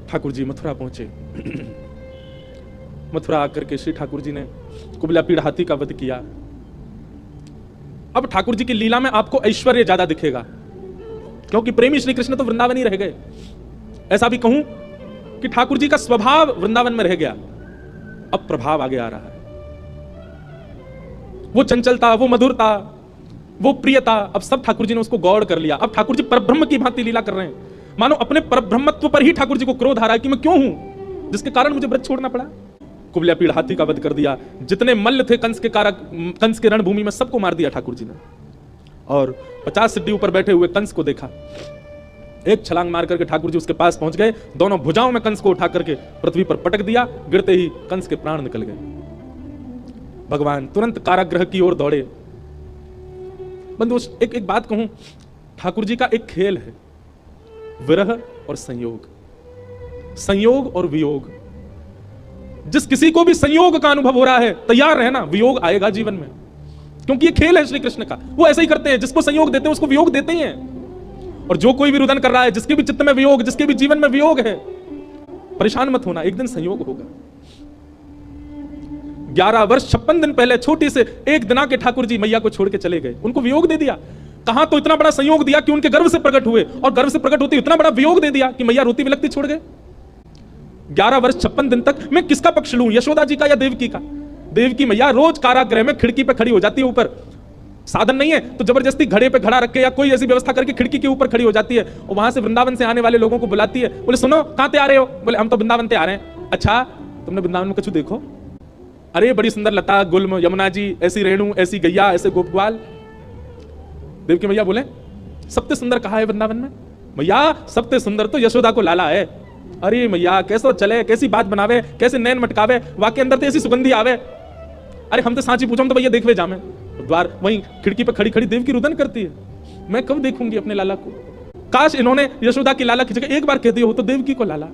ठाकुर जी मथुरा पहुंचे। मथुरा आकर के श्री ठाकुर जी ने कुबला पीड़ हाथी का वध किया। अब ठाकुर जी की लीला में आपको ऐश्वर्य ज्यादा दिखेगा, क्योंकि प्रेमी श्री कृष्ण तो वृंदावन ही रह गए। ऐसा भी कहूं कि ठाकुर जी का स्वभाव वृंदावन में रह गया, अब प्रभाव आगे आ रहा है। वो चंचलता, वो मधुरता, वो प्रियता, अब सब ठाकुर जी ने उसको गौड़ कर लिया। अब ठाकुर जी परब्रह्म की भांति लीला कर रहे हैं, मानो अपने परब्रह्मत्व पर ही ठाकुर जी को क्रोध आ रहा है कि मैं क्यों हूं जिसके कारण मुझे व्रत छोड़ना पड़ा। कुबला पीड़ हाथी का वध कर दिया। जितने मल्ल थे कंस के रणभूमि में सबको मार दिया ठाकुर जी ने। और 50 सिद्धि ऊपर बैठे हुए कंस को देखा, एक छलांग मार करके ठाकुर जी उसके पास पहुंच गए, दोनों भुजाओं में कंस को उठा करके पृथ्वी पर पटक दिया। गिरते ही कंस के प्राण निकल गए। भगवान तुरंत कारागृह की ओर दौड़े। बंधु एक बात कहूं, ठाकुर जी का एक खेल है, विरह और संयोग, संयोग और वियोग। जिस किसी को भी संयोग का अनुभव हो रहा है, तैयार रहना, वियोग आएगा जीवन में, क्योंकि ये खेल है श्री कृष्ण का। वो ऐसे ही करते हैं, जिसको संयोग देते हैं उसको वियोग देते ही हैं। और जो कोई भी रुदन कर रहा है, जिसके भी चित्त में वियोग, जिसके भी जीवन में वियोग है, परेशान मत होना, एक दिन संयोग होगा। 11 वर्ष 56 दिन पहले छोटी से एक दिना के ठाकुर जी मैया को छोड़ के चले गए, उनको वियोग दे दिया। कहां तो इतना बड़ा संयोग दिया कि उनके गर्भ से प्रकट हुए, और गर्भ से प्रकट होते इतना बड़ा वियोग दे दिया कि मैया रोती बिलखती छोड़ गए। 11 वर्ष 56 दिन तक मैं किसका पक्ष लूं, यशोदा जी का या देवकी का? देवकी मैया रोज कारागृह में खिड़की पे खड़ी हो जाती है, ऊपर साधन नहीं है तो जबरदस्ती घड़े पे खड़ा रख के या कोई ऐसी व्यवस्था करके खिड़की के ऊपर खड़ी हो जाती है, और वहां से वृंदावन से आने वाले लोगों को बुलाती है। बोले सुनो, कहां से आ रहे हो? बोले हम तो वृंदावन से आ रहे हैं। अच्छा, तुमने वृंदावन में कुछ देखो? अरे बड़ी सुंदर लता, गुल्म, यमुना जी, ऐसी रेणु, ऐसी गैया, ऐसे गोपग्वाल। देवकी मैया बोले सबसे सुंदर कहा है वृंदावन में? मैया सबसे सुंदर तो यशोदा को लाला है। अरे मैया कैसो चले, कैसी बात बनावे, कैसे नैन मटकावे, वाके अंदर तो ऐसी सुगंधी आवे। अरे हम तो सांची पूछो, हम तो भैया देखवे जामे। द्वार वहीं खिड़की पे खड़ी खड़ी देवकी रुदन करती है। मैं कब देखूंगी अपने लाला को? काश इन्होंने यशोदा की लाला की जगह एक बार कह दिया हो तो देवकी को लाला।